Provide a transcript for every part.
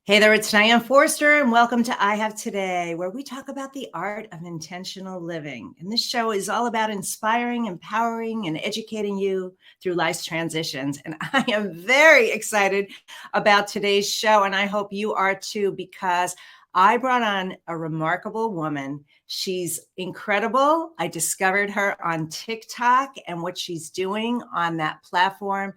Hey there, it's Diane Forster, and welcome to I Have Today, where we talk about the art of intentional living. And this show is all about inspiring, empowering, and educating you through life's transitions. And I am very excited about today's show, and I hope you are too, because I brought on a remarkable woman. She's incredible. I discovered her on TikTok, and what she's doing on that platform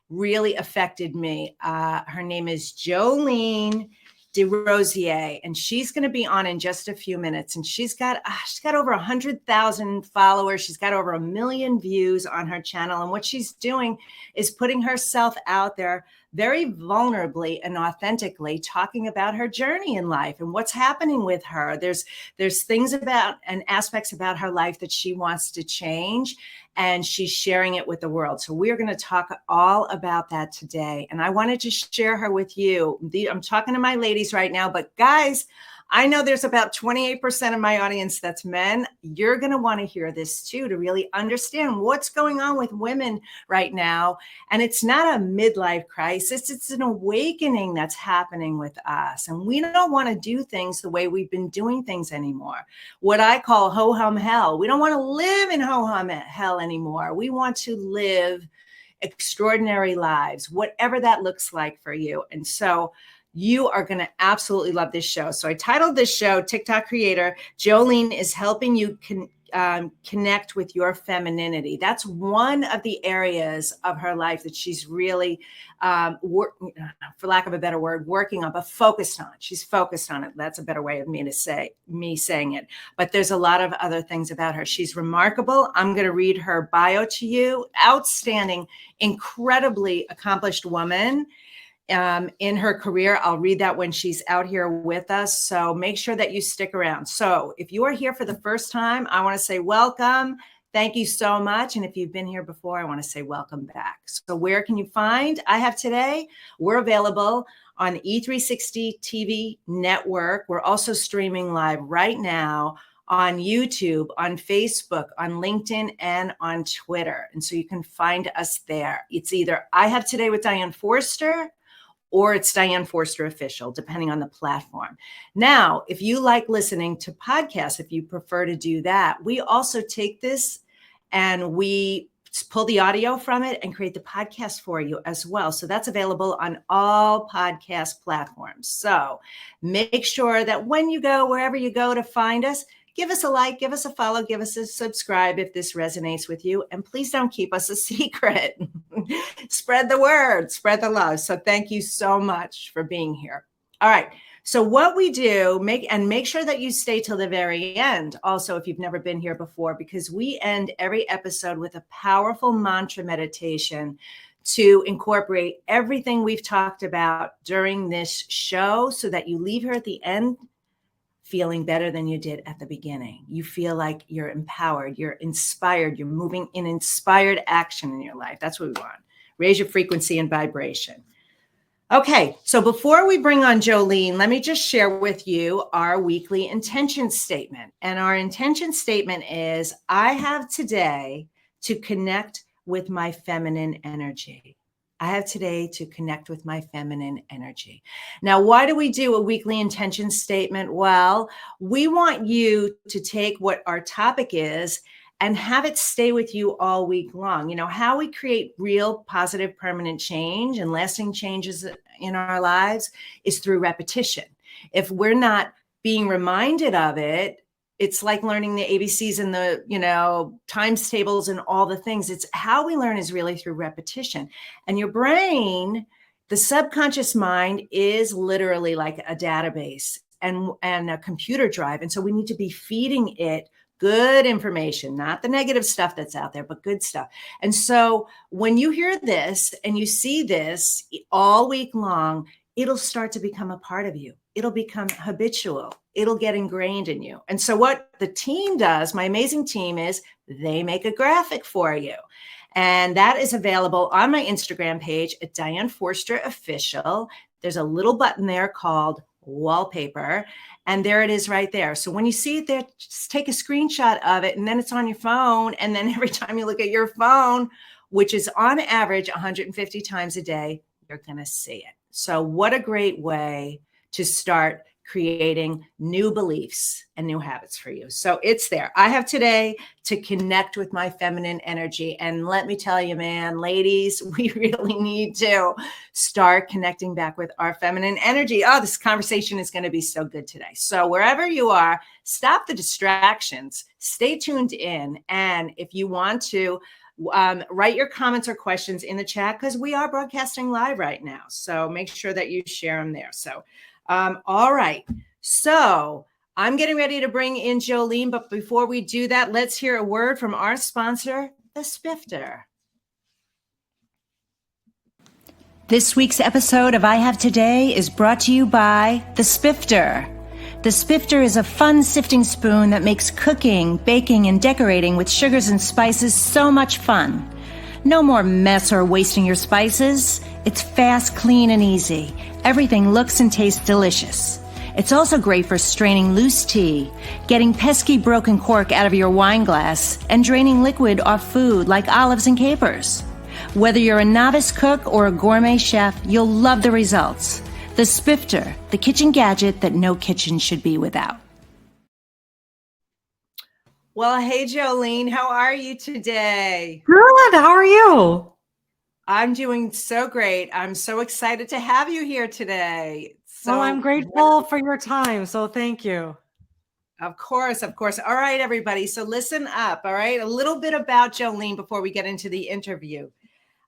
really affected me. Her name is Jolene DeRosier, and she's going to be on in just a few minutes. And she's got over 100,000 followers. She's got over 1 million views on her channel. And what she's doing is putting herself out there very vulnerably and authentically, talking about her journey in life and what's happening with her. There's things about and aspects about her life that she wants to change, and she's sharing it with the world. So we're going to talk all about that today. And I wanted to share her with you. I'm talking to my ladies right now, but guys, I know there's about 28% of my audience that's men. You're going to want to hear this too, to really understand what's going on with women right now. And it's not a midlife crisis. It's an awakening that's happening with us. And we don't want to do things the way we've been doing things anymore. What I call ho-hum hell. We don't want to live in ho-hum hell anymore. We want to live extraordinary lives, whatever that looks like for you. And so you are going to absolutely love this show. So I titled this show, TikTok creator, Jolene is helping you connect with your femininity. That's one of the areas of her life that she's really, for lack of a better word, working on, but focused on. She's focused on it. That's a better way of me saying it. But there's a lot of other things about her. She's remarkable. I'm going to read her bio to you. Outstanding, incredibly accomplished woman. In her career. I'll read that when she's out here with us. So make sure that you stick around. So if you are here for the first time, I want to say welcome. Thank you so much. And if you've been here before, I want to say welcome back. So where can you find I Have Today? We're available on E360 TV network. We're also streaming live right now on YouTube, on Facebook, on LinkedIn, and on Twitter. And so you can find us there. It's either I Have Today with Diane Forster, or it's Diane Forster Official, depending on the platform. Now, if you like listening to podcasts, if you prefer to do that, we also take this and we pull the audio from it and create the podcast for you as well. So that's available on all podcast platforms. So make sure that when you go, wherever you go to find us, give us a like, give us a follow, give us a subscribe if this resonates with you. And please don't keep us a secret. Spread the word, spread the love. So thank you so much for being here. All right. So what we do, make sure that you stay till the very end. Also, if you've never been here before, because we end every episode with a powerful mantra meditation to incorporate everything we've talked about during this show so that you leave here at the end feeling better than you did at the beginning. You feel like you're empowered, you're inspired, you're moving in inspired action in your life. That's what we want. Raise your frequency and vibration. Okay, so before we bring on Jolene, let me just share with you our weekly intention statement. And our intention statement is, I have today to connect with my feminine energy. I have today to connect with my feminine energy. Now, why do we do a weekly intention statement? Well, we want you to take what our topic is and have it stay with you all week long. You know, how we create real positive permanent change and lasting changes in our lives is through repetition. If we're not being reminded of it, it's like learning the ABCs and the, times tables and all the things. It's how we learn is really through repetition. And your brain, the subconscious mind, is literally like a database and a computer drive. And so we need to be feeding it good information, not the negative stuff that's out there, but good stuff. And so when you hear this and you see this all week long, it'll start to become a part of you. It'll become habitual. It'll get ingrained in you. And so what the team does, my amazing team, is they make a graphic for you. And that is available on my Instagram page at Diane Forster Official. There's a little button there called wallpaper. And there it is right there. So when you see it there, just take a screenshot of it, and then it's on your phone. And then every time you look at your phone, which is on average 150 times a day, you're going to see it. So what a great way to start creating new beliefs and new habits for you. So it's there. I have today to connect with my feminine energy. And let me tell you, man, ladies, we really need to start connecting back with our feminine energy. Oh, this conversation is going to be so good today. So wherever you are, stop the distractions, stay tuned in. And if you want to, write your comments or questions in the chat, because we are broadcasting live right now. So make sure that you share them there. So all right. So I'm getting ready to bring in Jolene, but before we do that, let's hear a word from our sponsor, The Spifter. This week's episode of I Have Today is brought to you by The Spifter. The Spifter is a fun sifting spoon that makes cooking, baking, and decorating with sugars and spices so much fun. No more mess or wasting your spices. It's fast, clean, and easy. Everything looks and tastes delicious. It's also great for straining loose tea, getting pesky broken cork out of your wine glass, and draining liquid off food like olives and capers. Whether you're a novice cook or a gourmet chef, you'll love the results. The Spifter, the kitchen gadget that no kitchen should be without. Well, hey, Jolene, how are you today? Good. How are you? I'm doing so great. I'm so excited to have you here today. Well, I'm grateful for your time, so thank you. Of course, of course. All right, everybody. So listen up, all right? A little bit about Jolene before we get into the interview.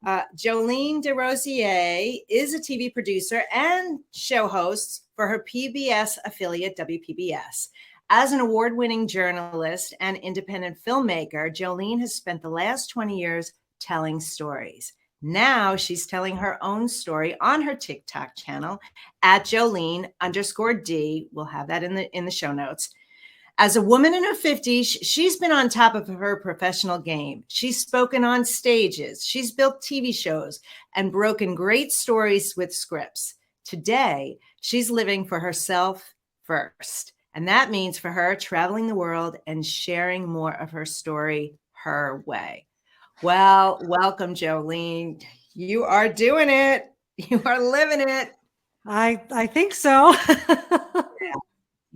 Jolene DeRosier is a TV producer and show host for her PBS affiliate, WPBS. As an award-winning journalist and independent filmmaker, Jolene has spent the last 20 years telling stories. Now she's telling her own story on her TikTok channel at Jolene_D. We'll have that in the show notes. As a woman in her 50s, she's been on top of her professional game. She's spoken on stages. She's built TV shows and broken great stories with scripts. Today, she's living for herself first. And that means for her traveling the world and sharing more of her story her way. Well, welcome, Jolene. You are doing it. You are living it. I think so.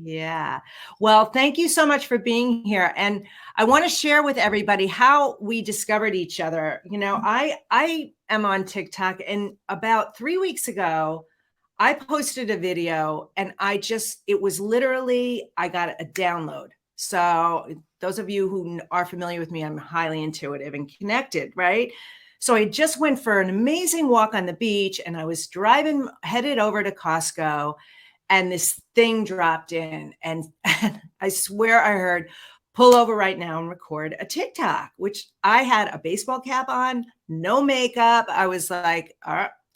Yeah. Well, thank you so much for being here. And I want to share with everybody how we discovered each other. You know, I am on TikTok, and about 3 weeks ago, I posted a video, and it was literally, I got a download. So those of you who are familiar with me, I'm highly intuitive and connected, right? So I just went for an amazing walk on the beach, and I was headed over to Costco, and this thing dropped in, and I swear I heard, pull over right now and record a TikTok, which I had a baseball cap on, no makeup. I was like,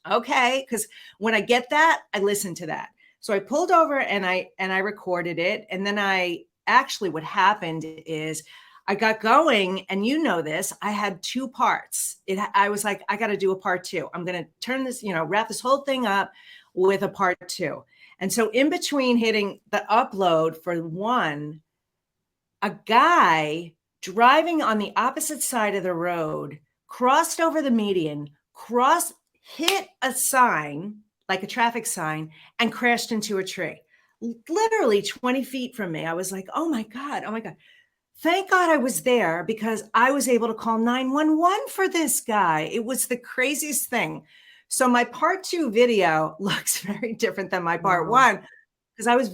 okay. Because when I get that, I listen to that. So I pulled over and I recorded it. And then what happened is I got going, and you know this, I had 2 parts. I was like, I got to do a part 2. I'm going to turn this, wrap this whole thing up with a part 2. And so in between hitting the upload for one, a guy driving on the opposite side of the road crossed over the median, hit a sign, like a traffic sign, and crashed into a tree, literally 20 feet from me. I was like, oh my God. Thank God I was there, because I was able to call 911 for this guy. It was the craziest thing. So my part 2 video looks very different than my part 1, because I was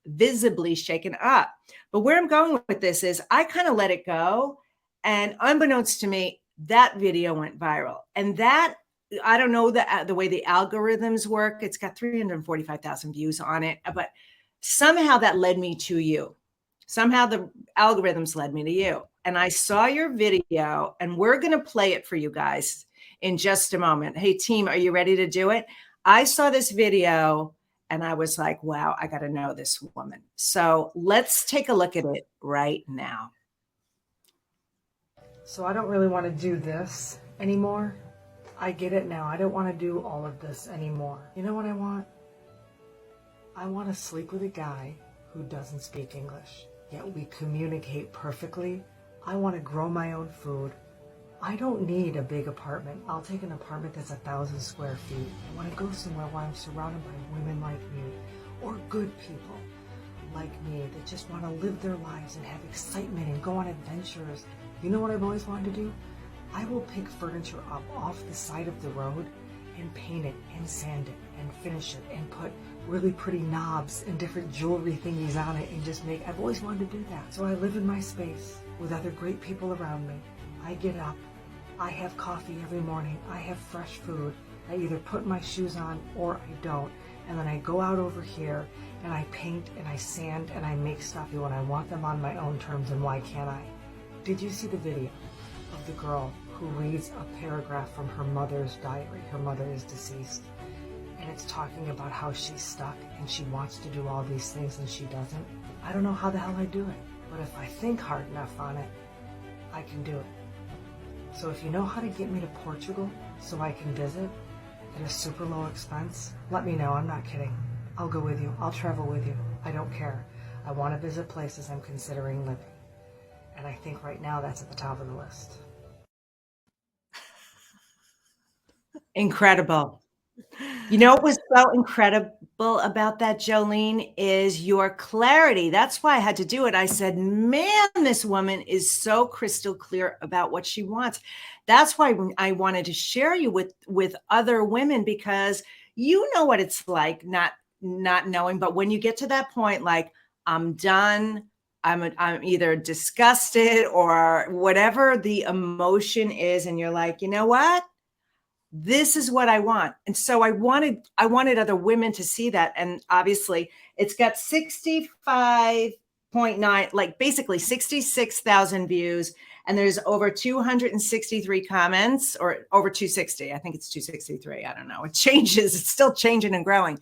visibly shaken up. But where I'm going with this is I kind of let it go. And unbeknownst to me, that video went viral. And that, I don't know the way the algorithms work. It's got 345,000 views on it. But somehow that led me to you. Somehow the algorithms led me to you. And I saw your video, and we're going to play it for you guys in just a moment. Hey, team, are you ready to do it? I saw this video, and I was like, wow, I got to know this woman. So let's take a look at it right now. So I don't really want to do this anymore. I get it now. I don't want to do all of this anymore. You know what I want? I want to sleep with a guy who doesn't speak English, yet we communicate perfectly. I want to grow my own food. I don't need a big apartment. I'll take an apartment that's 1,000 square feet. I want to go somewhere where I'm surrounded by women like me, or good people like me that just want to live their lives and have excitement and go on adventures. You know what I've always wanted to do? I will pick furniture up off the side of the road and paint it and sand it and finish it and put really pretty knobs and different jewelry thingies on it and just make, I've always wanted to do that. So I live in my space with other great people around me. I get up, I have coffee every morning, I have fresh food, I either put my shoes on or I don't, and then I go out over here and I paint and I sand and I make stuff when I want them on my own terms, and why can't I? Did you see the video of the girl who reads a paragraph from her mother's diary? Her mother is deceased. And it's talking about how she's stuck and she wants to do all these things and she doesn't. I don't know how the hell I do it, but if I think hard enough on it, I can do it. So if you know how to get me to Portugal so I can visit at a super low expense, let me know. I'm not kidding. I'll go with you. I'll travel with you. I don't care. I want to visit places I'm considering living. And I think right now that's at the top of the list. Incredible. You know what was so incredible about that, Jolene, is your clarity. That's why I had to do it. I said, man, this woman is so crystal clear about what she wants. That's why I wanted to share you with other women, because you know what it's like not knowing. But when you get to that point, like, I'm done, I'm either disgusted or whatever the emotion is, and you're like, you know what? This is what I want. And so I wanted other women to see that. And obviously it's got 65.9, like basically 66,000 views. And there's over 263 comments, or over 260. I think it's 263. I don't know. It changes. It's still changing and growing.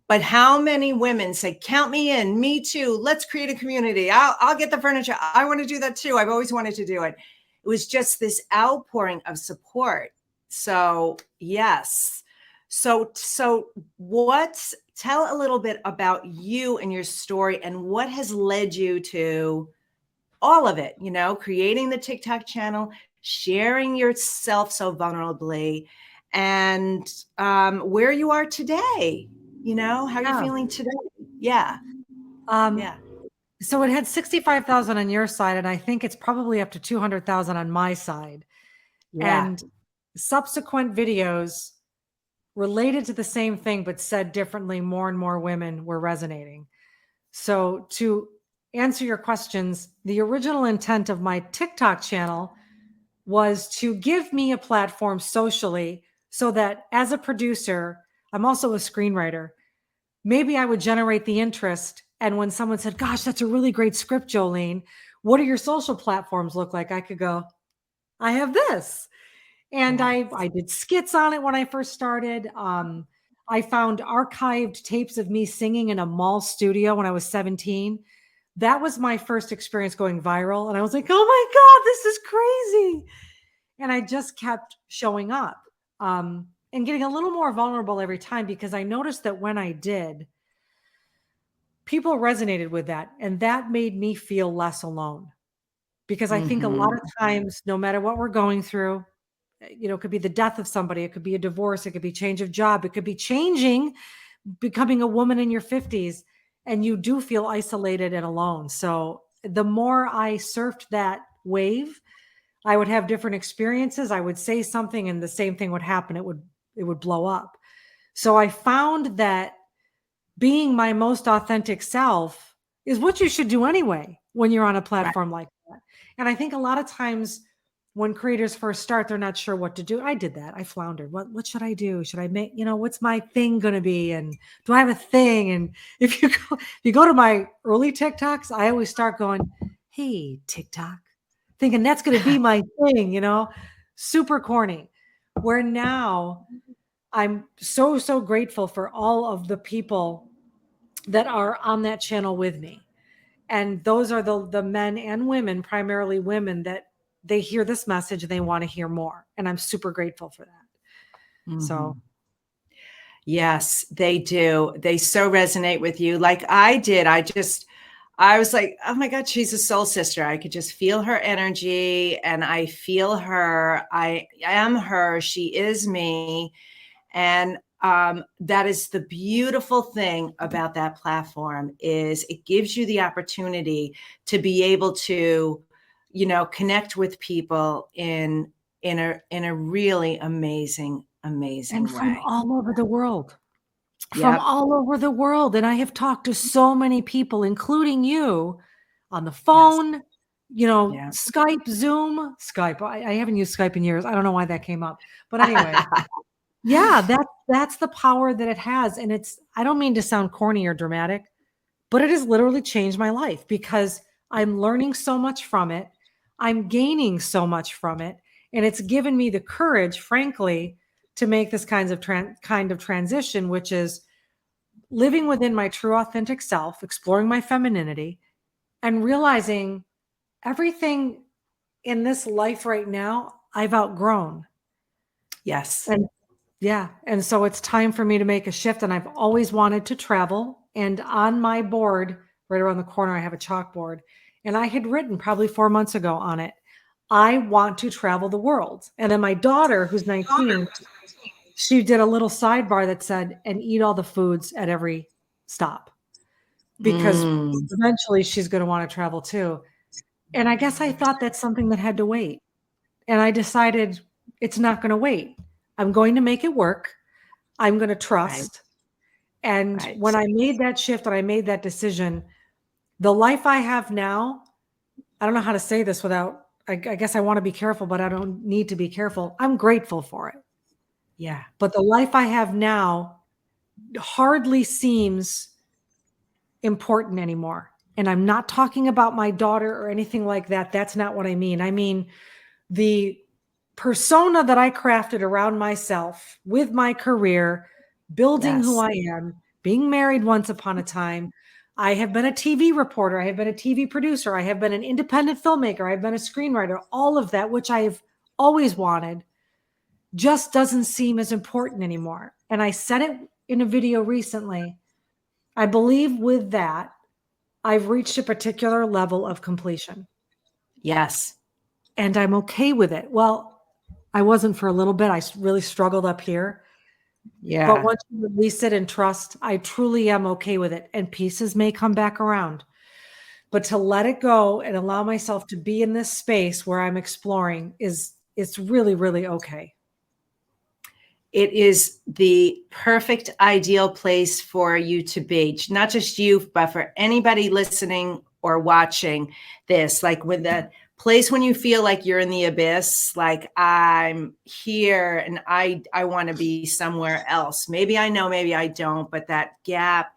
But how many women say, count me in, me too. Let's create a community. I'll get the furniture. I want to do that too. I've always wanted to do it. It was just this outpouring of support. So yes. So tell a little bit about you and your story and what has led you to all of it, creating the TikTok channel, sharing yourself so vulnerably, and where you are today, how you're feeling today. Yeah. Yeah. So it had 65,000 on your side, and I think it's probably up to 200,000 on my side. Yeah. And subsequent videos related to the same thing, but said differently, more and more women were resonating. So to answer your questions, the original intent of my TikTok channel was to give me a platform socially so that as a producer, I'm also a screenwriter, maybe I would generate the interest. And when someone said, gosh, that's a really great script, Jolene, what do your social platforms look like? I could go, I have this. And yes. I did skits on it when I first started. I found archived tapes of me singing in a mall studio when I was 17. That was my first experience going viral. And I was like, oh my God, this is crazy. And I just kept showing up and getting a little more vulnerable every time, because I noticed that when I did, people resonated with that. And that made me feel less alone. Because I think a lot of times, no matter what we're going through, it could be the death of somebody, it could be a divorce, it could be change of job, it could be becoming a woman in your 50s, and you do feel isolated and alone. So the more I surfed that wave, I would have different experiences. I would say something and the same thing would happen. It would blow up. So I found that being my most authentic self is what you should do anyway when you're on a platform like that. And I think a lot of times when creators first start, they're not sure what to do. I did that. I floundered. What should I do? Should I make, what's my thing going to be? And do I have a thing? And if you go to my early TikToks, I always start going, hey, TikTok, thinking that's going to be my thing, super corny. Where now I'm so grateful for all of the people that are on that channel with me. And those are the men and women, primarily women, that they hear this message and they want to hear more. And I'm super grateful for that. Mm-hmm. So. Yes, they do. They so resonate with you. Like I did. I just, I was like, oh my God, she's a soul sister. I could just feel her energy and I feel her. I am her. She is me. And that is the beautiful thing about that platform is it gives you the opportunity to be able to, connect with people in a really amazing And from way. all over the world. From Yep. all over the world. And I have talked to so many people, including you, on the Yes. phone, Yeah. Skype, Zoom, Skype. I haven't used Skype in years. I don't know why that came up. But anyway, yeah, that's the power that it has. And I don't mean to sound corny or dramatic, but it has literally changed my life because I'm learning so much from it. I'm gaining so much from it. And it's given me the courage, frankly, to make this kind of transition, which is living within my true authentic self, exploring my femininity, and realizing everything in this life right now I've outgrown. Yes. And yeah, and so it's time for me to make a shift. And I've always wanted to travel. And on my board, right around the corner, I have a chalkboard. And I had written probably 4 months ago on it, I want to travel the world. And then my daughter, who's 19, she did a little sidebar that said, and eat all the foods at every stop, because Mm, eventually she's going to want to travel too. And I guess I thought that's something that had to wait. And I decided it's not going to wait. I'm going to make it work. I'm going to right. trust. And Right. when I made that shift and I made that decision, the life I have now, I don't know how to say this without, I guess I want to be careful, but I don't need to be careful. I'm grateful for it. Yeah. But the life I have now hardly seems important anymore. And I'm not talking about my daughter or anything like that. That's not what I mean. I mean, the persona that I crafted around myself with my career, building who Yes. I am, being married once upon a time. I have been a TV reporter. I have been a TV producer. I have been an independent filmmaker. I've been a screenwriter. All of that, which I've always wanted, just doesn't seem as important anymore. And I said it in a video recently. I believe with that, I've reached a particular level of completion Yes. and I'm okay with it. Well, I wasn't for a little bit. I really struggled up here. But Yeah. once you release it and trust, I truly am okay with it. And pieces may come back around. But to let it go and allow myself to be in this space where I'm exploring it's really, really okay. It is the perfect ideal place for you to be, not just you, but for anybody listening or watching this, like with that place when you feel like you're in the abyss, like I'm here and I want to be somewhere else. Maybe I know, maybe I don't, but that gap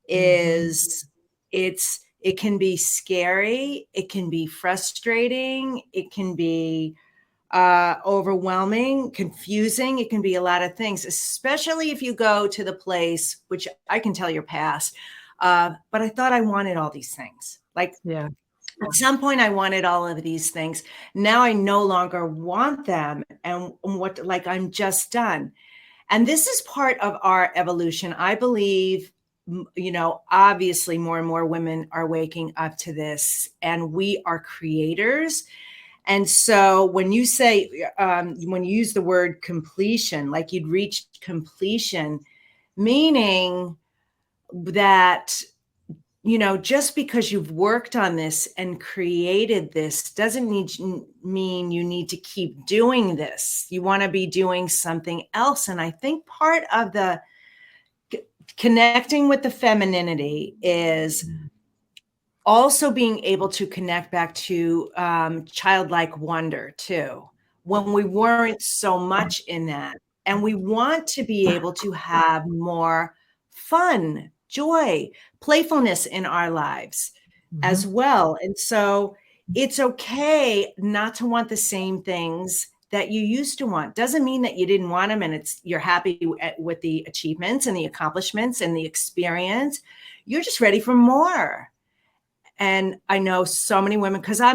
is it can be scary, it can be frustrating, it can be overwhelming, confusing. It can be a lot of things, especially if you go to the place, which I can tell your past. But I thought I wanted all these things. Like Yeah. at some point, I wanted all of these things. Now I no longer want them. And what, like, I'm just done. And this is part of our evolution. I believe, obviously more and more women are waking up to this, and we are creators. And so when you say, when you use the word completion, like you'd reached completion, meaning that, just because you've worked on this and created this doesn't mean you need to keep doing this. You want to be doing something else. And I think part of the connecting with the femininity is also being able to connect back to childlike wonder too, when we weren't so much in that. And we want to be able to have more fun, joy, playfulness in our lives as Mhm. well. And so it's okay not to want the same things that you used to want. Doesn't mean that you didn't want them and you're happy with the achievements and the accomplishments and the experience. You're just ready for more. And I know so many women, because I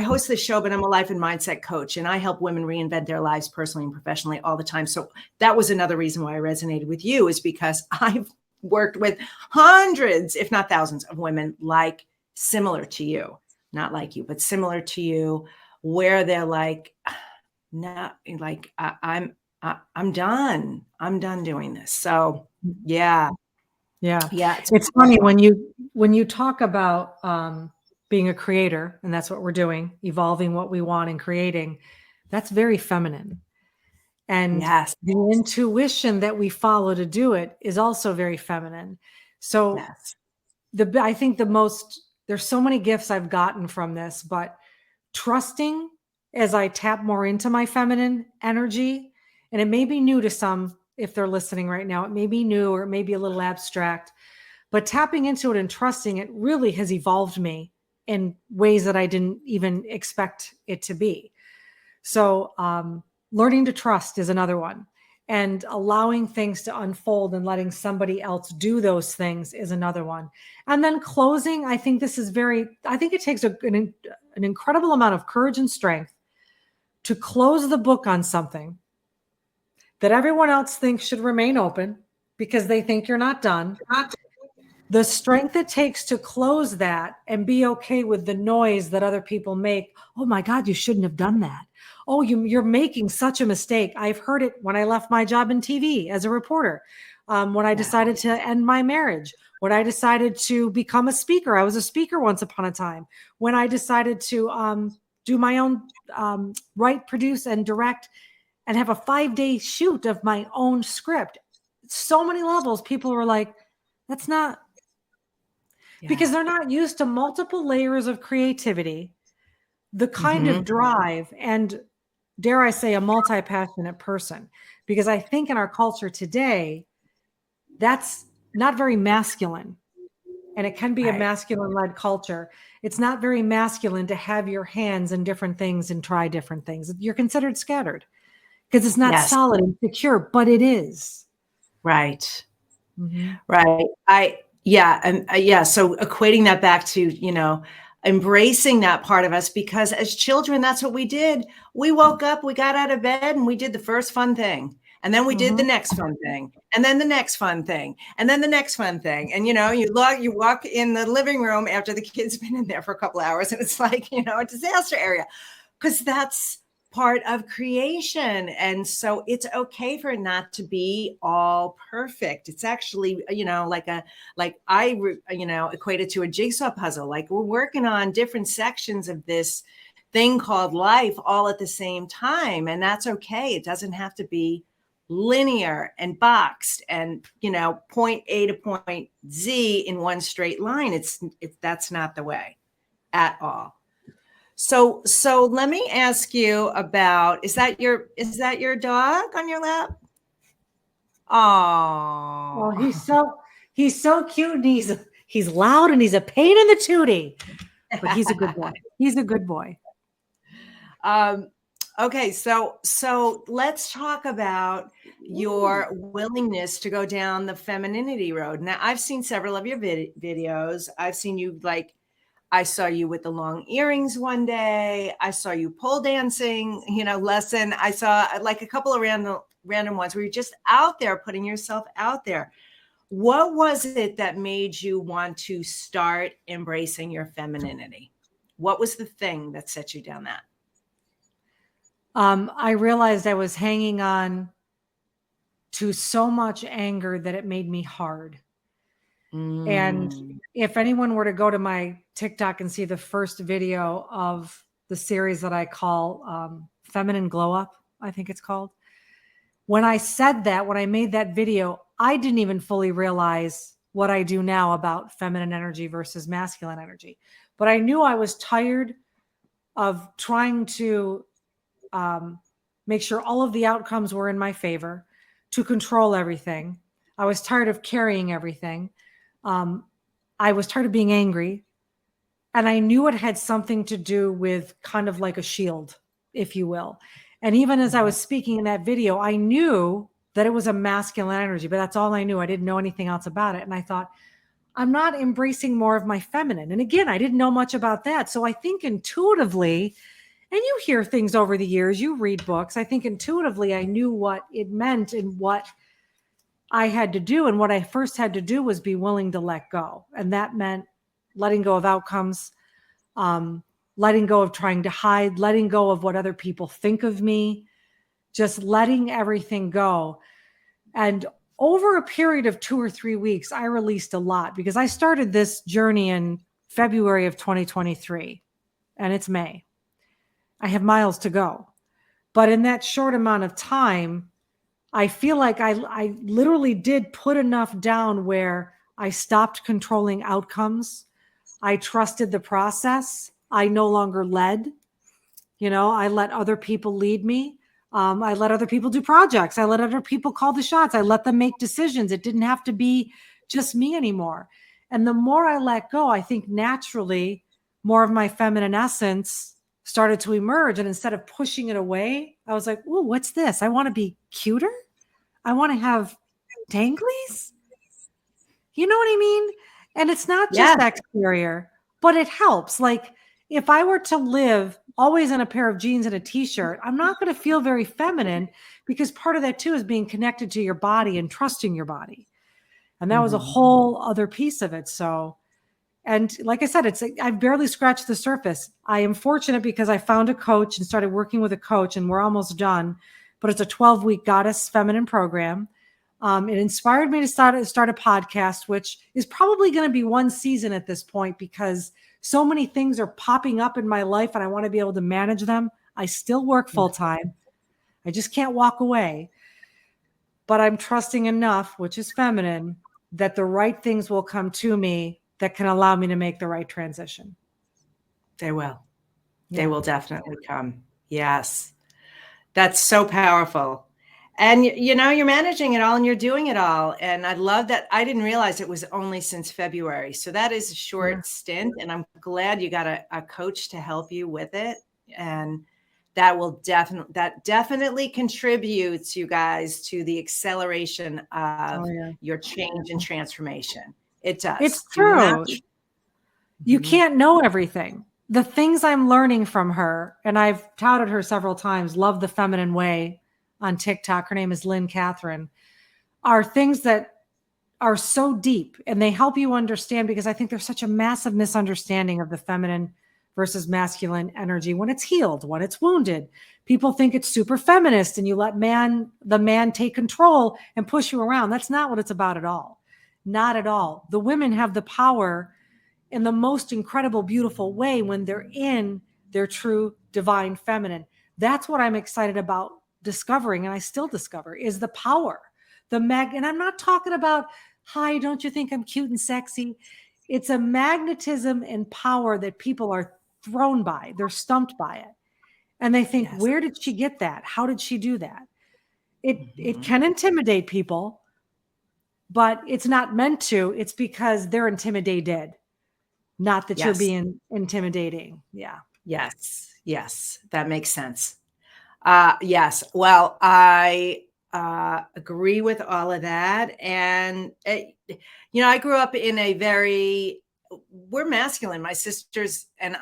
host this show, but I'm a life and mindset coach, and I help women reinvent their lives personally and professionally all the time. So that was another reason why I resonated with you, is because I've worked with hundreds, if not thousands of women like similar to you, not like you, but similar to you, where they're like, not like, I'm done. I'm done doing this. So yeah. Yeah. Yeah. It's funny when you talk about being a creator, and that's what we're doing, evolving what we want and creating. That's very feminine. And yes. the intuition that we follow to do it is also very feminine. So Yes. I think there's so many gifts I've gotten from this, but trusting as I tap more into my feminine energy, and it may be new to some if they're listening right now, it may be new or it may be a little abstract, but tapping into it and trusting it really has evolved me in ways that I didn't even expect it to be. So learning to trust is another one. And allowing things to unfold and letting somebody else do those things is another one. And then closing, I think it takes an incredible amount of courage and strength to close the book on something that everyone else thinks should remain open because they think you're not done. The strength it takes to close that and be okay with the noise that other people make. Oh my God, you shouldn't have done that. Oh, you're making such a mistake. I've heard it when I left my job in TV as a reporter, when I decided to end my marriage, when I decided to become a speaker. I was a speaker once upon a time. When I decided to do my own write, produce, and direct and have a 5-day shoot of my own script. So many levels, people were like, that's not, because they're not used to multiple layers of creativity, the kind of drive, and dare I say, a multi-passionate person. Because I think in our culture today, that's not very masculine. And it can be a masculine-led culture. It's not very masculine to have your hands in different things and try different things. You're considered scattered because it's not solid and secure, but it is. Right. Mm-hmm. Right. So equating that back to, embracing that part of us, because as children, that's what we did. We woke up, we got out of bed, and we did the first fun thing. And then we did the next fun thing, and then the next fun thing, and then the next fun thing. And, you walk in the living room after the kid's been in there for a couple of hours, and it's like, a disaster area, because that's part of creation. And so it's okay for it not to be all perfect. It's actually, equate it to a jigsaw puzzle. Like we're working on different sections of this thing called life all at the same time. And that's okay. It doesn't have to be linear and boxed and, point A to point Z in one straight line. That's not the way at all. So let me ask you about, is that your dog on your lap? Oh, he's so cute, and he's loud, and he's a pain in the tootie, but he's a good boy. He's a good boy. Okay, so let's talk about your willingness to go down the femininity road. Now, I've seen several of your videos. I've seen you I saw you with the long earrings one day. I saw you pole dancing, lesson. I saw like a couple of random ones where you're just out there putting yourself out there. What was it that made you want to start embracing your femininity? What was the thing that set you down that? I realized I was hanging on to so much anger that it made me hard. And if anyone were to go to my TikTok and see the first video of the series that I call Feminine Glow Up, I think it's called. When I made that video, I didn't even fully realize what I do now about feminine energy versus masculine energy. But I knew I was tired of trying to make sure all of the outcomes were in my favor, to control everything. I was tired of carrying everything. I was tired of being angry, and I knew it had something to do with kind of like a shield, if you will. And even as I was speaking in that video, I knew that it was a masculine energy, but that's all I knew. I didn't know anything else about it. And I thought, I'm not embracing more of my feminine. And again, I didn't know much about that. So I think intuitively, and you hear things over the years, you read books, I think intuitively I knew what it meant and what I had to do. And what I first had to do was be willing to let go. And that meant letting go of outcomes, letting go of trying to hide, letting go of what other people think of me, just letting everything go. And over a period of 2 or 3 weeks, I released a lot because I started this journey in February of 2023, and it's May. I have miles to go. But in that short amount of time, I feel like I literally did put enough down where I stopped controlling outcomes. I trusted the process. I no longer led. I let other people lead me. I let other people do projects. I let other people call the shots. I let them make decisions. It didn't have to be just me anymore. And the more I let go, I think naturally more of my feminine essence started to emerge. And instead of pushing it away, I was like, "Ooh, what's this? I want to be cuter. I want to have danglies." You know what I mean? And it's not just exterior, but it helps. Like if I were to live always in a pair of jeans and a t-shirt, I'm not going to feel very feminine, because part of that too is being connected to your body and trusting your body. And that was a whole other piece of it. So, and like I said, I've barely scratched the surface. I am fortunate because I found a coach and started working with a coach, and we're almost done, but it's a 12-week goddess feminine program. It inspired me to start a podcast, which is probably going to be one season at this point, because so many things are popping up in my life and I want to be able to manage them. I still work full time. I just can't walk away, but I'm trusting enough, which is feminine, that the right things will come to me that can allow me to make the right transition. They will. Yeah. They will definitely come. Yes. That's so powerful. And, you're managing it all and you're doing it all. And I love that. I didn't realize it was only since February. So that is a short stint. And I'm glad you got a coach to help you with it. And that will definitely contributes, you guys, to the acceleration of your change and transformation. It does. It's true. You can't know everything. The things I'm learning from her, and I've touted her several times, Love the Feminine Way on TikTok. Her name is Lynn Catherine, are things that are so deep, and they help you understand, because I think there's such a massive misunderstanding of the feminine versus masculine energy when it's healed, when it's wounded. People think it's super feminist and you let the man take control and push you around. That's not what it's about at all. Not at all. The women have the power in the most incredible, beautiful way when they're in their true divine feminine. That's what I'm excited about discovering, and I still discover, is the power, and I'm not talking about, hi, don't you think I'm cute and sexy? It's a magnetism and power that people are thrown by. They're stumped by it. And they think, where did she get that? How did she do that? It can intimidate people, but it's not meant to. It's because they're intimidated, not that you're being intimidating. Yeah. Yes. That makes sense. Yes. Well, I agree with all of that. And, I grew up in we're masculine. My sisters and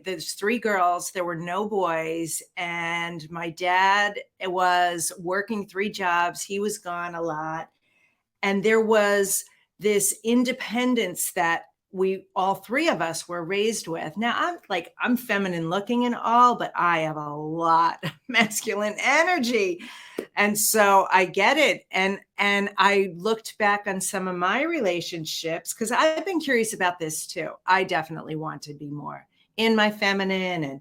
there's 3 girls, there were no boys. And my dad was working 3 jobs. He was gone a lot. And there was this independence that all 3 of us were raised with. Now I'm feminine looking and all, but I have a lot of masculine energy. And so I get it. And I looked back on some of my relationships, because I've been curious about this too. I definitely want to be more in my feminine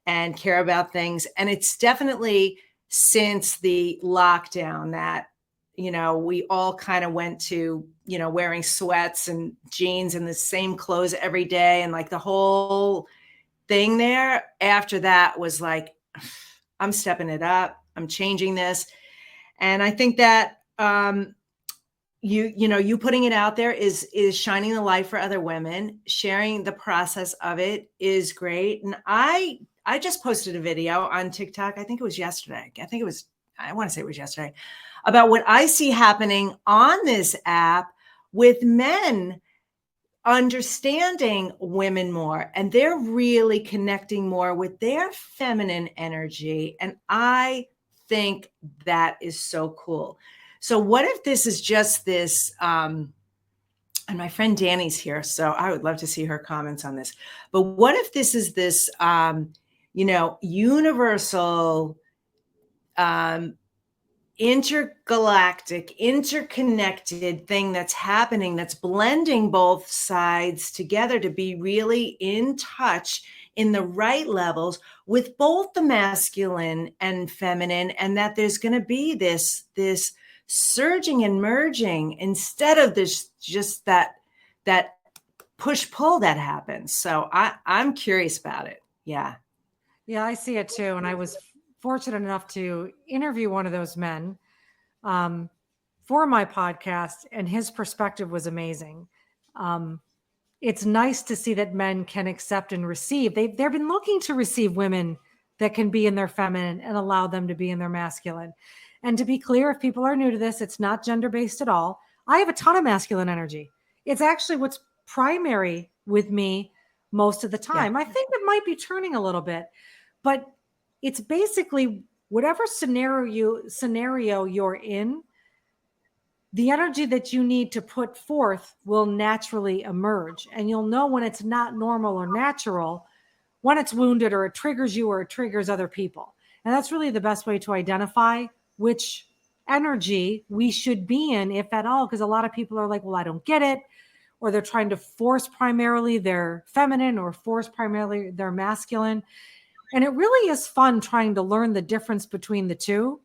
and care about things. And it's definitely since the lockdown that, we all kind of went to, wearing sweats and jeans and the same clothes every day. And like the whole thing there after that was like, I'm stepping it up. I'm changing this. And I think that, you putting it out there is shining the light for other women. Sharing the process of it is great. And I just posted a video on TikTok. I think it was yesterday. I want to say it was yesterday, about what I see happening on this app with men understanding women more, and they're really connecting more with their feminine energy. And I think that is so cool. So what if this is just this, and my friend Danny's here, so I would love to see her comments on this. But what if this is this, universal, intergalactic, interconnected thing that's happening, that's blending both sides together to be really in touch in the right levels with both the masculine and feminine, and that there's going to be this surging and merging instead of this just that push pull that happens. So I'm curious about it. Yeah, I see it too. And I was fortunate enough to interview one of those men for my podcast, and his perspective was amazing. It's nice to see that men can accept and receive. They've been looking to receive women that can be in their feminine and allow them to be in their masculine. And to be clear, if people are new to this, it's not gender-based at all. I have a ton of masculine energy. It's actually what's primary with me most of the time. Yeah. I think it might be turning a little bit, but it's basically whatever scenario you're in, the energy that you need to put forth will naturally emerge. And you'll know when it's not normal or natural, when it's wounded or it triggers you or it triggers other people. And that's really the best way to identify which energy we should be in, if at all, because a lot of people are like, well, I don't get it. Or they're trying to force primarily their feminine or force primarily their masculine. And it really is fun trying to learn the difference between the two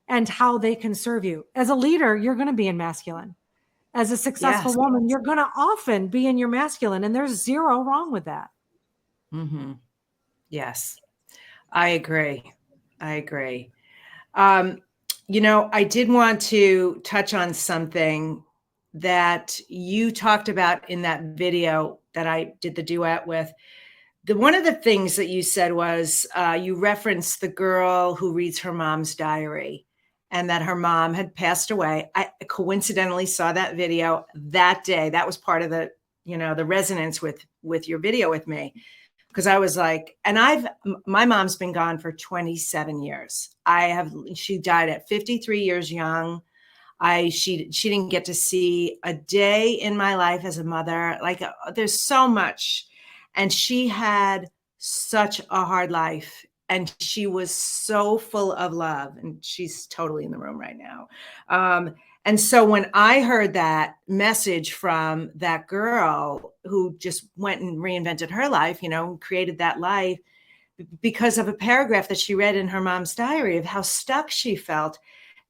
and how they can serve you. As a leader, you're going to be in masculine. As a successful woman, you're going to often be in your masculine, and there's zero wrong with that. Mm-hmm. Yes, I agree. I did want to touch on something that you talked about in that video that I did the duet with. One of the things that you said was you referenced the girl who reads her mom's diary and that her mom had passed away. I coincidentally saw that video that day. That was part of the, the resonance with your video with me. Because I was like, and my mom's been gone for 27 years. She died at 53 years young. She didn't get to see a day in my life as a mother. Like there's so much. And she had such a hard life, and she was so full of love, and she's totally in the room right now. And so when I heard that message from that girl who just went and reinvented her life, created that life because of a paragraph that she read in her mom's diary of how stuck she felt,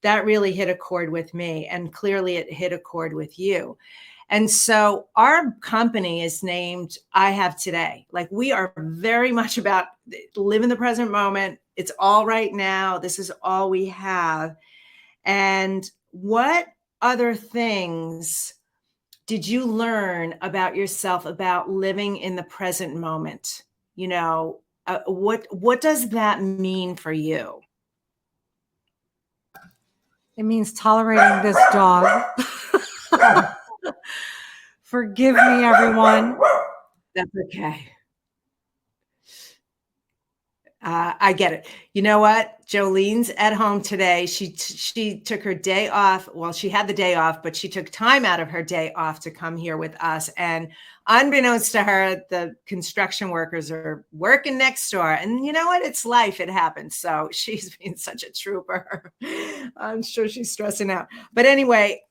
that really hit a chord with me. And clearly it hit a chord with you. And so our company is named I Have Today. Like we are very much about live in the present moment. It's all right now. This is all we have. And what other things did you learn about yourself about living in the present moment? What does that mean for you? It means tolerating this dog. Forgive me, everyone. That's okay. I get it. You know what? Jolene's at home today. She took her day off. Well, she had the day off, but she took time out of her day off to come here with us. And unbeknownst to her, the construction workers are working next door. And you know what? It's life. It happens. So she's been such a trooper. I'm sure she's stressing out. But anyway,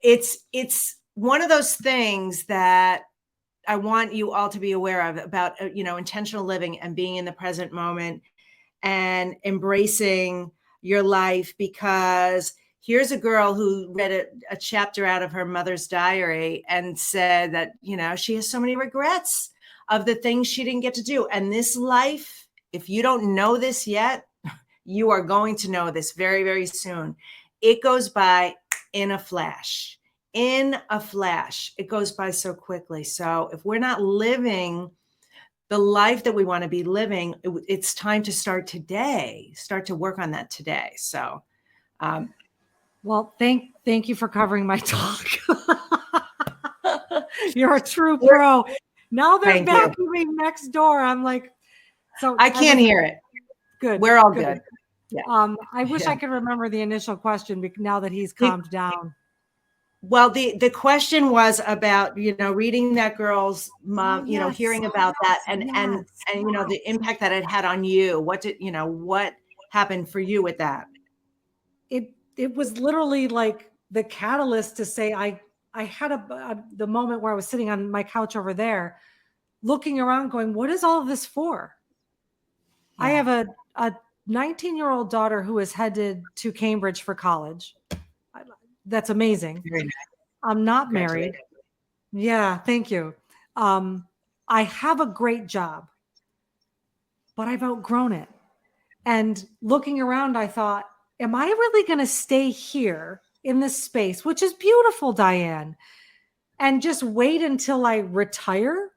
it's one of those things that I want you all to be aware of about, intentional living and being in the present moment and embracing your life, because here's a girl who read a chapter out of her mother's diary and said that, she has so many regrets of the things she didn't get to do. And this life, if you don't know this yet, you are going to know this very, very soon. It goes by in a flash. It goes by so quickly. So if we're not living the life that we want to be living, it's time to start today, start to work on that today. So, well, thank you for covering my talk. You're a true pro. Now they're vacuuming next door. I'm like, so I can't hear it. Good. We're all good. I wish I could remember the initial question now that he's calmed down. Well, the question was about, reading that girl's mom, hearing about that and the impact that it had on you. What happened for you with that? It was literally like the catalyst to say, I had the moment where I was sitting on my couch over there, looking around going, what is all of this for? Yeah. I have a 19-year-old daughter who is headed to Cambridge for college. That's amazing. Very nice. I'm not married. Yeah, thank you. I have a great job, but I've outgrown it. And looking around, I thought, am I really going to stay here in this space, which is beautiful, Diane, and just wait until I retire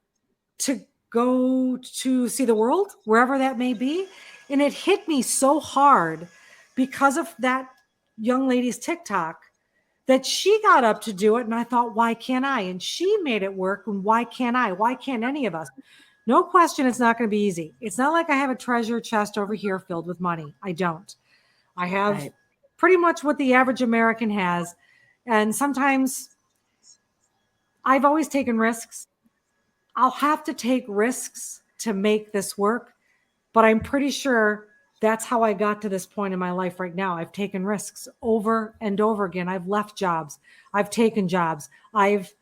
to go to see the world, wherever that may be? And it hit me so hard because of that young lady's TikTok that she got up to do it. And I thought, why can't I? And she made it work. And why can't I? Why can't any of us? No question, it's not going to be easy. It's not like I have a treasure chest over here filled with money. I don't. I have pretty much what the average American has. And sometimes I've always taken risks. I'll have to take risks to make this work. But I'm pretty sure that's how I got to this point in my life right now. I've taken risks over and over again. I've left jobs. I've taken jobs. I've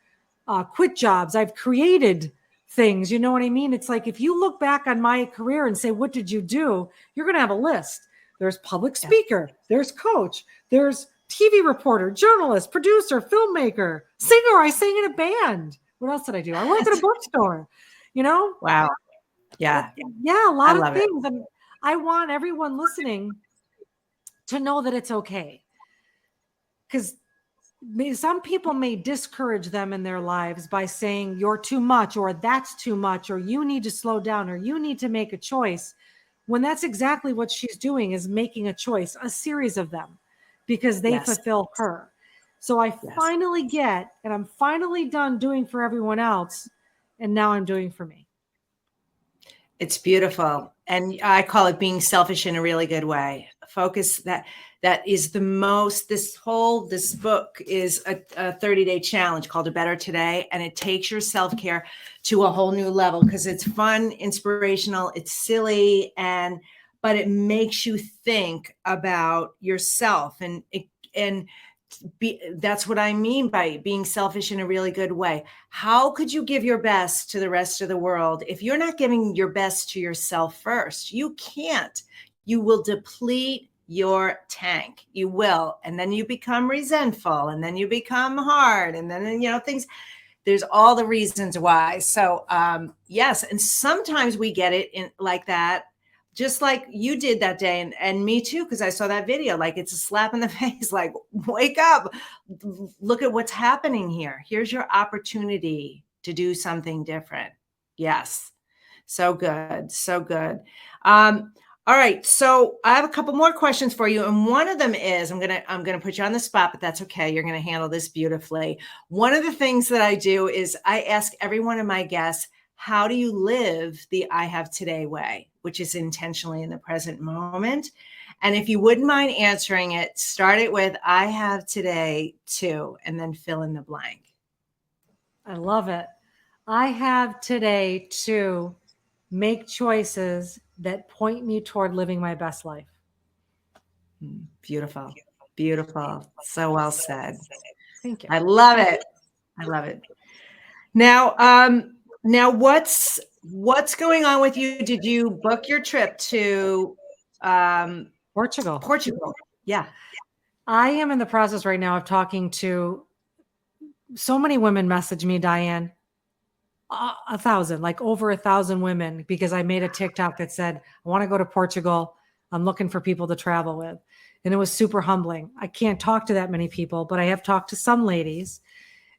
quit jobs. I've created things. You know what I mean? It's like if you look back on my career and say, what did you do? You're going to have a list. There's public speaker. There's coach. There's TV reporter, journalist, producer, filmmaker, singer. I sang in a band. What else did I do? I worked at a bookstore, Wow. Yeah. Yeah. A lot of things. And I want everyone listening to know that it's okay. Because some people may discourage them in their lives by saying you're too much, or that's too much, or you need to slow down, or you need to make a choice, when that's exactly what she's doing, is making a choice, a series of them, because they fulfill her. So I finally get, and I'm finally done doing for everyone else, and now I'm doing for me. It's beautiful. And I call it being selfish in a really good way. Focus that is the most, this book is a 30-day challenge called A Better Today. And it takes your self-care to a whole new level because it's fun, inspirational, it's silly, but it makes you think about yourself that's what I mean by being selfish in a really good way. How could you give your best to the rest of the world if you're not giving your best to yourself first? You can't. You will deplete your tank. You will. And then you become resentful, and then you become hard, and then, things, there's all the reasons why. So, yes. And sometimes we get it in like that, just like you did that day, and me too, because I saw that video. Like, it's a slap in the face, like, wake up, look at what's happening here. Here's your opportunity to do something different. Yes. So good. So good. All right. So I have a couple more questions for you. And one of them is, I'm going to put you on the spot, but that's okay. You're going to handle this beautifully. One of the things that I do is I ask every one of my guests, how do you live the I Have Today way, which is intentionally in the present moment? And if you wouldn't mind answering it, start it with I have today too, and then fill in the blank. I love it. I have today to make choices that point me toward living my best life. Beautiful. Beautiful. So well said. Thank you. I love it. I love it. Now, what's going on with you? Did you book your trip to Portugal? Portugal. Yeah. I am in the process right now of talking to so many women. Message me, Diane. 1,000, like over 1,000 women, because I made a TikTok that said, I want to go to Portugal. I'm looking for people to travel with. And it was super humbling. I can't talk to that many people, but I have talked to some ladies,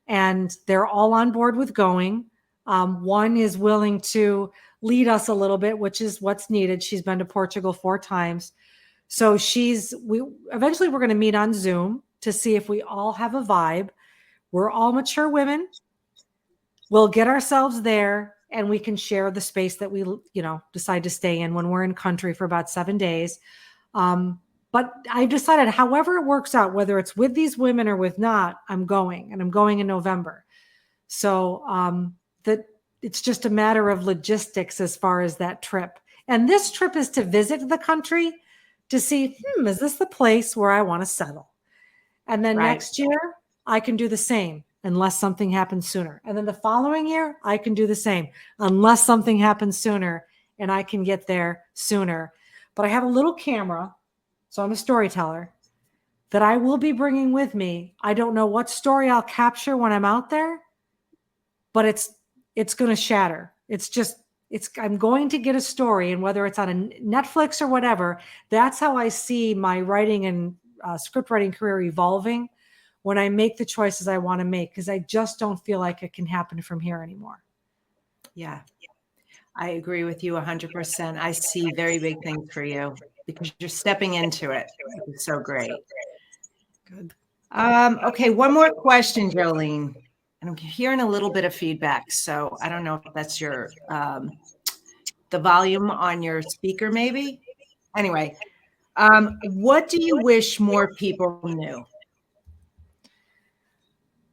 and they're all on board with going. One is willing to lead us a little bit, which is what's needed. She's been to Portugal 4 times. So eventually we're going to meet on Zoom to see if we all have a vibe. We're all mature women. We'll get ourselves there, and we can share the space that we, decide to stay in when we're in country for about 7 days. But I've decided, however it works out, whether it's with these women or with not, I'm going, and I'm going in November. So that it's just a matter of logistics as far as that trip. And this trip is to visit the country to see, is this the place where I want to settle? And then next year, I can do the same unless something happens sooner. And then the following year, I can do the same unless something happens sooner and I can get there sooner. But I have a little camera, so I'm a storyteller, that I will be bringing with me. I don't know what story I'll capture when I'm out there, but it's going to shatter. I'm going to get a story, and whether it's on a Netflix or whatever, that's how I see my writing and script writing career evolving when I make the choices I want to make, because I just don't feel like it can happen from here anymore. Yeah, I agree with you 100%. I see very big things for you because you're stepping into it. It's so great. Good. Okay, one more question, Jolene. And I'm hearing a little bit of feedback, so I don't know if that's your the volume on your speaker, maybe. Anyway, what do you wish more people knew?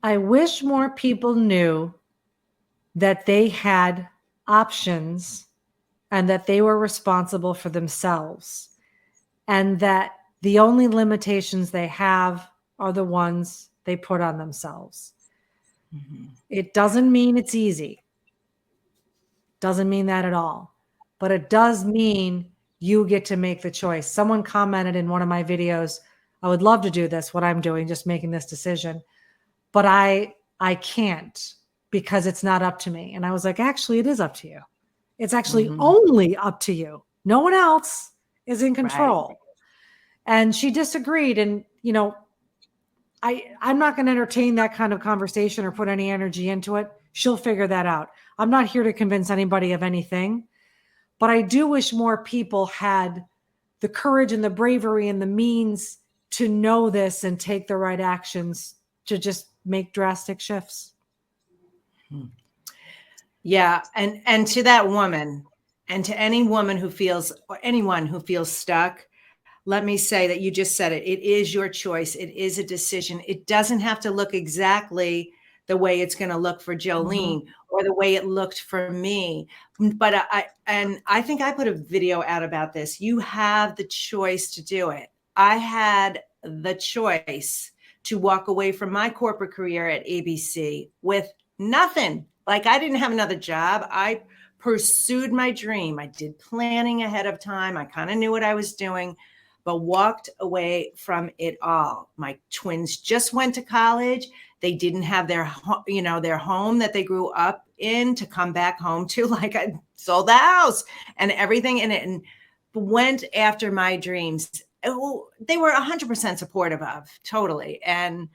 I wish more people knew that they had options and that they were responsible for themselves, and that the only limitations they have are the ones they put on themselves. Mm-hmm. It doesn't mean it's easy. Doesn't mean that at all. But it does mean you get to make the choice. Someone commented in one of my videos, I would love to do this, what I'm doing, just making this decision, but I can't because it's not up to me. And I was like, actually, it is up to you. It's actually only up to you. No one else is in control. Right. And she disagreed. And, you know, I'm not going to entertain that kind of conversation or put any energy into it. She'll figure that out. I'm not here to convince anybody of anything, but I do wish more people had the courage and the bravery and the means to know this and take the right actions to just make drastic shifts. Yeah. And to that woman, and to any woman who feels, or anyone who feels stuck, let me say that you just said it. It is your choice. It is a decision. It doesn't have to look exactly the way it's going to look for Jolene or the way it looked for me. But I think I put a video out about this. You have the choice to do it. I had the choice to walk away from my corporate career at ABC with nothing. Like, I didn't have another job. I pursued my dream. I did planning ahead of time. I kind of knew what I was doing, but walked away from it all. My twins just went to college. They didn't have their home that they grew up in to come back home to. Like, I sold the house and everything in it and went after my dreams. They were 100% supportive of, totally. And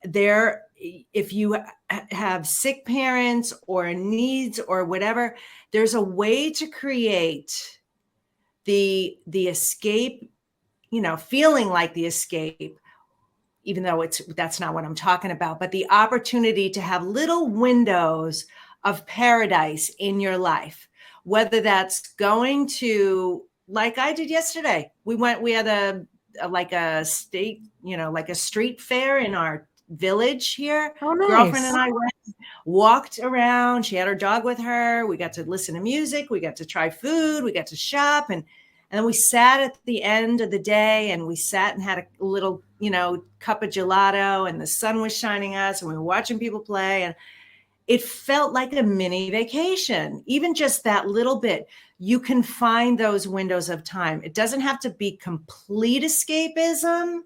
if you have sick parents or needs or whatever, there's a way to create the escape, feeling like the escape, even though that's not what I'm talking about, but the opportunity to have little windows of paradise in your life, whether that's going to, like I did yesterday. We had a state, like a street fair in our village here. Oh, nice. Girlfriend and I walked around. She had her dog with her. We got to listen to music. We got to try food. We got to shop. And then we sat at the end of the day and we sat and had a little, cup of gelato, and the sun was shining us and we were watching people play. And it felt like a mini vacation, even just that little bit. You can find those windows of time. It doesn't have to be complete escapism,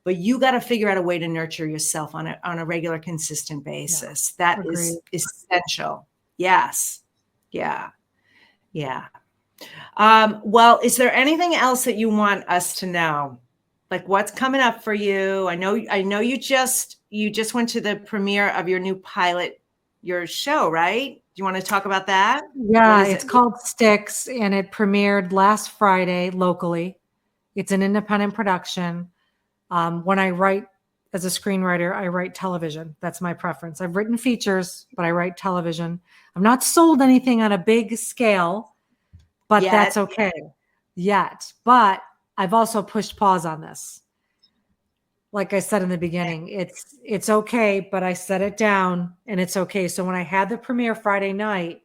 but you got to figure out a way to nurture yourself on a regular, consistent basis. Yeah, that is essential. Yes. Yeah. Yeah. Well, is there anything else that you want us to know? Like, what's coming up for you? I know you just went to the premiere of your new pilot, your show, right? Do you want to talk about that? Yeah, it's called Sticks, and it premiered last Friday locally. It's an independent production. When I write as a screenwriter, I write television. That's my preference. I've written features, but I write television. I've not sold anything on a big scale, but that's okay yet. But I've also pushed pause on this. Like I said in the beginning, it's okay, but I set it down and it's okay. So when I had the premiere Friday night,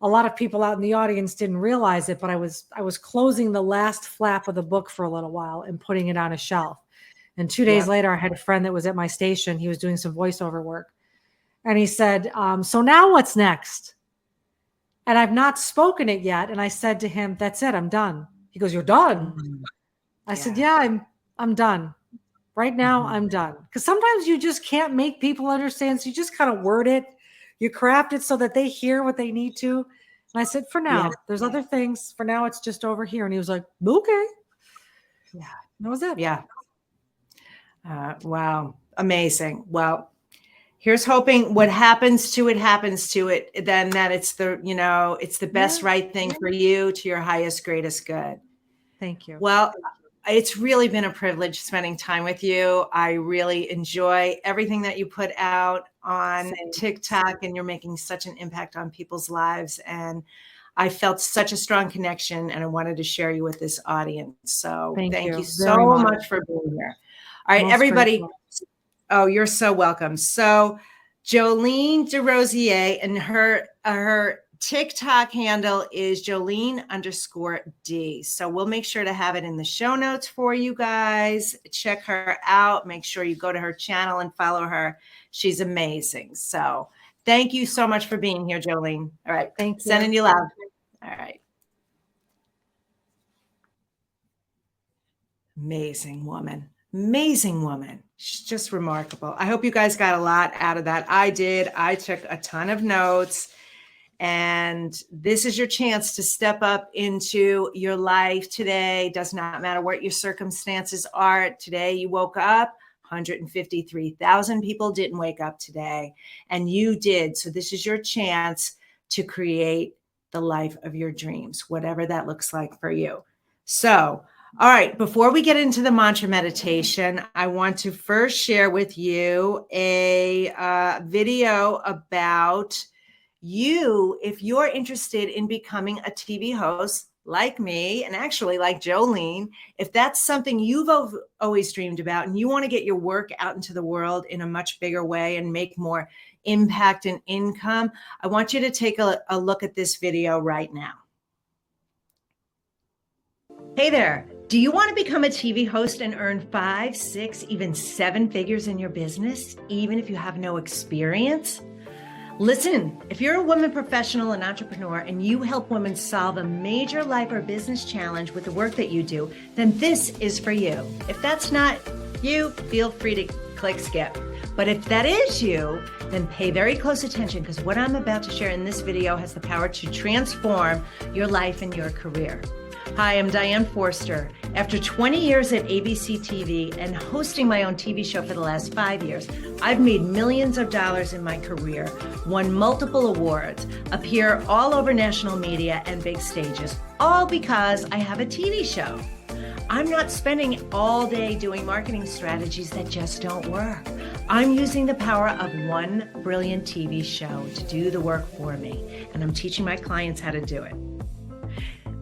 a lot of people out in the audience didn't realize it, but I was closing the last flap of the book for a little while and putting it on a shelf. And 2 days later, I had a friend that was at my station. He was doing some voiceover work. And he said, so now what's next? And I've not spoken it yet. And I said to him, that's it, I'm done. He goes, you're done? I said, yeah, I'm done. Right now, I'm done. Because sometimes you just can't make people understand. So you just kind of word it. You craft it so that they hear what they need to. And I said, for now, there's other things. For now, it's just over here. And he was like, okay. Yeah, that was it. Yeah. Wow. Amazing. Well, here's hoping what happens to it, then that it's the best right thing for you to your highest, greatest good. Thank you. Well, it's really been a privilege spending time with you. I really enjoy everything that you put out on TikTok, and you're making such an impact on people's lives. And I felt such a strong connection, and I wanted to share you with this audience. So thank you so much for being here. All right, everybody. Oh, you're so welcome. So Jolene DeRosier, and her TikTok handle is Jolene_D. So we'll make sure to have it in the show notes for you guys. Check her out. Make sure you go to her channel and follow her. She's amazing. So thank you so much for being here, Jolene. All right. Thank you. Sending you love. All right. Amazing woman. Amazing woman. She's just remarkable. I hope you guys got a lot out of that. I did. I took a ton of notes. And this is your chance to step up into your life today. Does not matter what your circumstances are. Today you woke up. 153,000 people didn't wake up today, and you did. So this is your chance to create the life of your dreams, whatever that looks like for you. So, all right, before we get into the mantra meditation, I want to first share with you a video about you, if you're interested in becoming a TV host like me, and actually like Jolene, if that's something you've always dreamed about and you want to get your work out into the world in a much bigger way and make more impact and income, I want you to take a look at this video right now. Hey there. Do you want to become a TV host and earn 5, 6, even 7 figures in your business, even if you have no experience? Listen, if you're a woman professional and entrepreneur and you help women solve a major life or business challenge with the work that you do, then this is for you. If that's not you, feel free to click skip. But if that is you, then pay very close attention, because what I'm about to share in this video has the power to transform your life and your career. Hi, I'm Diane Forster. After 20 years at ABC TV and hosting my own TV show for the last 5 years, I've made millions of dollars in my career, won multiple awards, appear all over national media and big stages, all because I have a TV show. I'm not spending all day doing marketing strategies that just don't work. I'm using the power of one brilliant TV show to do the work for me, and I'm teaching my clients how to do it.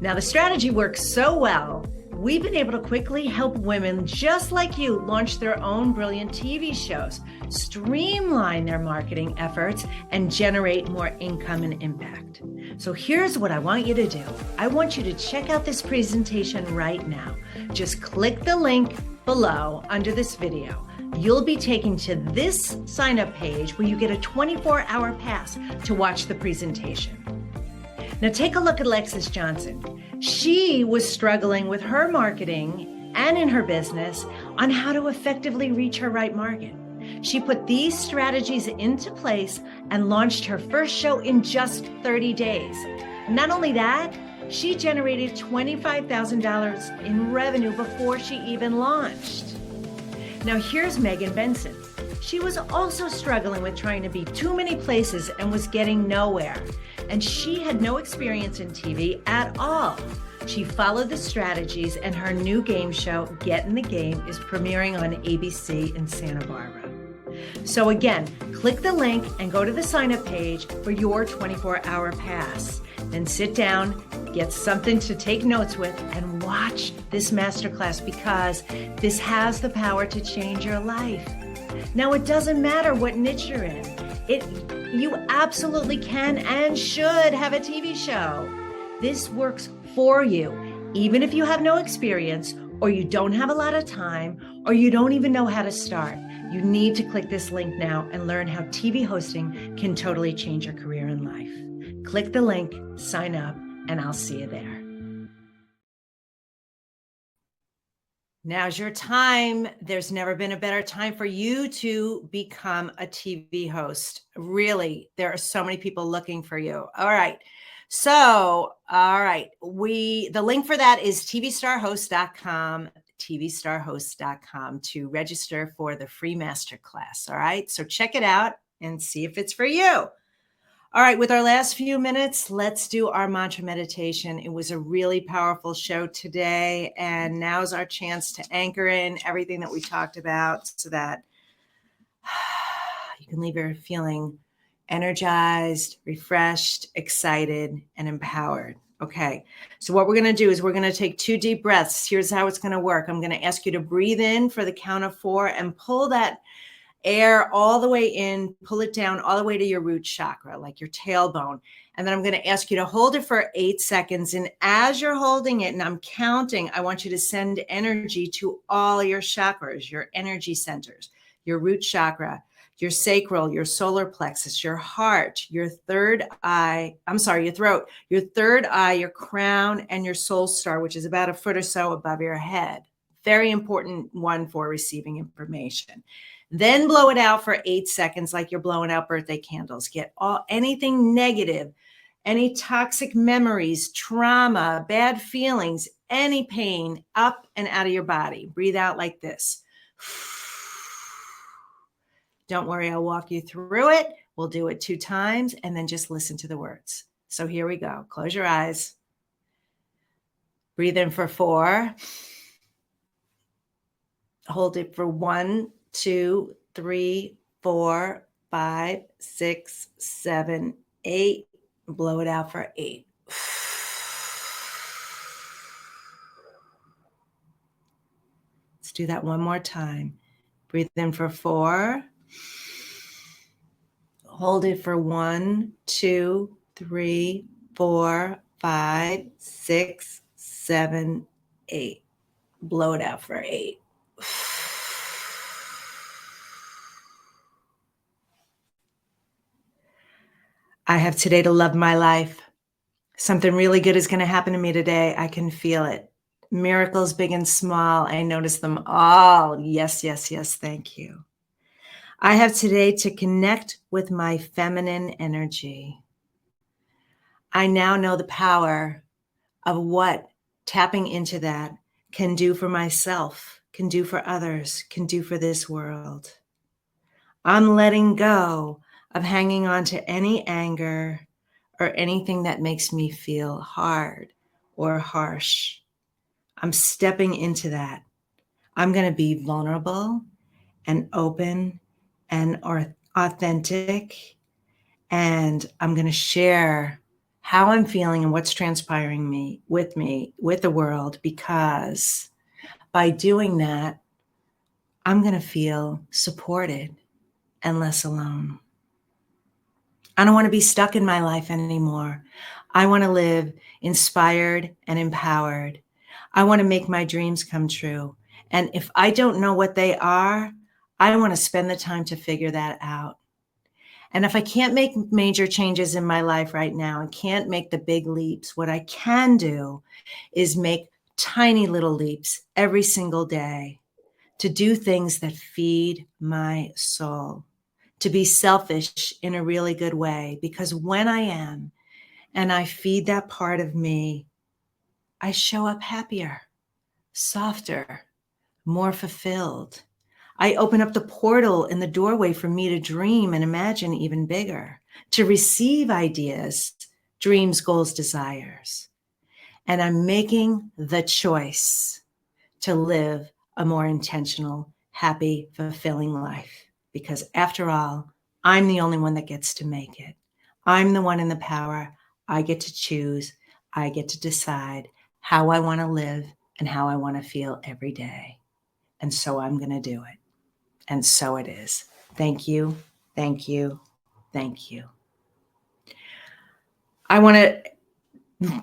Now, the strategy works so well, we've been able to quickly help women just like you launch their own brilliant TV shows, streamline their marketing efforts, and generate more income and impact. So here's what I want you to do. I want you to check out this presentation right now. Just click the link below under this video. You'll be taken to this sign-up page where you get a 24-hour pass to watch the presentation. Now take a look at Alexis Johnson. She was struggling with her marketing and in her business on how to effectively reach her right market. She put these strategies into place and launched her first show in just 30 days. Not only that, she generated $25,000 in revenue before she even launched. Now here's Megan Benson. She was also struggling with trying to be too many places and was getting nowhere. And she had no experience in TV at all. She followed the strategies, and her new game show, Get in the Game, is premiering on ABC in Santa Barbara. So again, click the link and go to the sign-up page for your 24-hour pass. then sit down, get something to take notes with, and watch this masterclass because this has the power to change your life. Now, it doesn't matter what niche you're in. You absolutely can and should have a TV show. This works for you, even if you have no experience, or you don't have a lot of time, or you don't even know how to start. You need to click this link now and learn how TV hosting can totally change your career and life. Click the link, sign up, and I'll see you there. Now's your time. There's never been a better time for you to become a TV host. Really, there are so many people looking for you. All right. So, the link for that is tvstarhost.com, tvstarhost.com to register for the free masterclass. All right. So check it out and see if it's for you. All right, with our last few minutes, let's do our mantra meditation. It was a really powerful show today, and now's our chance to anchor in everything that we talked about so that you can leave here feeling energized, refreshed, excited, and empowered. Okay, so what we're going to do is we're going to take 2 deep breaths. Here's how it's going to work. I'm going to ask you to breathe in for the count of 4 and pull that air all the way in, pull it down all the way to your root chakra, like your tailbone. And then I'm going to ask you to hold it for 8 seconds. And as you're holding it and I'm counting, I want you to send energy to all your chakras, your energy centers, your root chakra, your sacral, your solar plexus, your heart, your third eye, your throat, your third eye, your crown, and your soul star, which is about a foot or so above your head. Very important one for receiving information. Then blow it out for 8 seconds like you're blowing out birthday candles. Get anything negative, any toxic memories, trauma, bad feelings, any pain up and out of your body. Breathe out like this. Don't worry, I'll walk you through it. We'll do it 2 times and then just listen to the words. So here we go. Close your eyes. Breathe in for 4. Hold it for 1, 2, 3, 4, 5, 6, 7, 8. Blow it out for 8. Let's do that one more time. Breathe in for 4. Hold it for 1, 2, 3, 4, 5, 6, 7, 8. Blow it out for 8. I have today to love my life. Something really good is going to happen to me today. I can feel it. Miracles big and small. I notice them all. Yes, yes, yes. Thank you. I have today to connect with my feminine energy. I now know the power of what tapping into that can do for myself, can do for others, can do for this world. I'm letting go of hanging on to any anger or anything that makes me feel hard or harsh. I'm stepping into that. I'm going to be vulnerable and open and authentic. And I'm going to share how I'm feeling and what's transpiring with the world, because by doing that, I'm going to feel supported and less alone. I don't want to be stuck in my life anymore. I want to live inspired and empowered. I want to make my dreams come true. And if I don't know what they are, I want to spend the time to figure that out. And if I can't make major changes in my life right now and can't make the big leaps, what I can do is make tiny little leaps every single day to do things that feed my soul, to be selfish in a really good way. Because when I am, and I feed that part of me, I show up happier, softer, more fulfilled. I open up the portal in the doorway for me to dream and imagine even bigger, to receive ideas, dreams, goals, desires. And I'm making the choice to live a more intentional, happy, fulfilling life. Because after all, I'm the only one that gets to make it. I'm the one in the power. I get to choose. I get to decide how I want to live and how I want to feel every day. And so I'm going to do it. And so it is. Thank you. Thank you. Thank you. I want to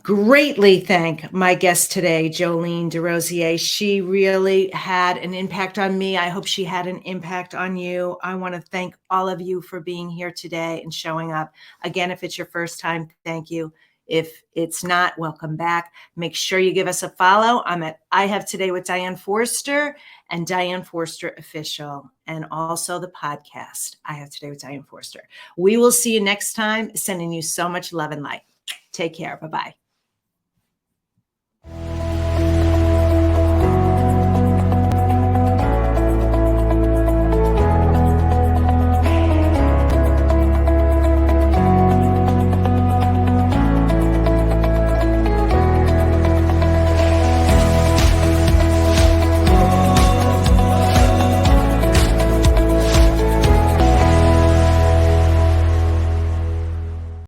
greatly thank my guest today, Jolene DeRosier. She really had an impact on me. I hope she had an impact on you. I want to thank all of you for being here today and showing up. Again, if it's your first time, thank you. If it's not, welcome back. Make sure you give us a follow. I'm at I Have Today with Diane Forster and Diane Forster Official, and also the podcast, I Have Today with Diane Forster. We will see you next time. Sending you so much love and light. Take care. Bye-bye.